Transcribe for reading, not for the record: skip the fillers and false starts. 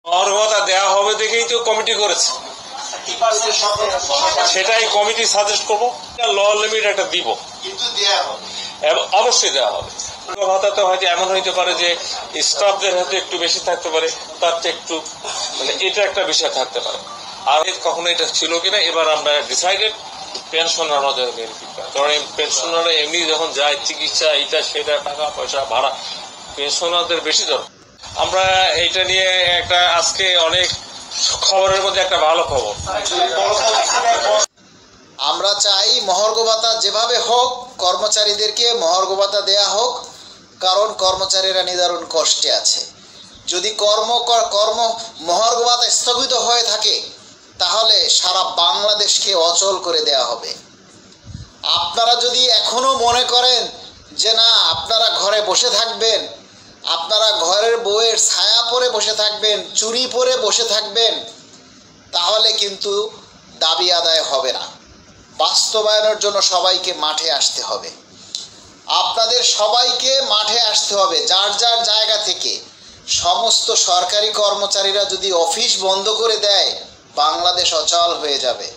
মহার্ঘ দেওয়া হবে দেখেই তো কমিটি করেছে, সেটাই কমিটি সাজেস্ট করবো। ল লিমিট একটা দিব, অবশ্যই দেওয়া হবে। ভাতাতে হয়তো এমন হইতে পারে যে স্টাফদের হয়তো একটু বেশি থাকতে পারে, তার চেয়ে একটু মানে এটা একটা বিষয় থাকতে পারে। আর কখনো এটা ছিল কিনা এবার আমরা ডিসাইডেড পেনশনার কারণ পেনশনাররা এমনি যখন যায় চিকিৎসা এটা সেটা টাকা পয়সা ভাড়া, পেনশনারদের বেশি দরকার। আমরা এটা নিয়ে একটা আজকে অনেক খবরের মধ্যে একটা ভালো খবর, আমরা চাই মহার্ঘ ভাতা যেভাবে হোক কর্মচারীদেরকে মহার্ঘ ভাতা দেয়া হোক, কারণ কর্মচারীরা নিদারুণ কষ্টে আছে। যদি মহার্ঘ ভাতা স্থগিত হয়ে থাকে তাহলে সারা বাংলাদেশকে অচল করে দেয়া হবে। আপনারা যদি এখনো মনে করেন যে না আপনারা ঘরে বসে থাকবেন, আপনারা ঘরের বউয়ের ছায়া পরে বসে থাকবেন, চুরি পরে বসে থাকবেন, তাহলে কিন্তু দাবি আদায় হবে না। বাস্তবায়নের জন্য সবাইকে মাঠে আসতে হবে। আপনাদের সবাইকে মাঠে আসতে হবে যার যার জায়গা থেকে। সমস্ত সরকারি কর্মচারীরা যদি অফিস বন্ধ করে দেয় বাংলাদেশ অচল হয়ে যাবে।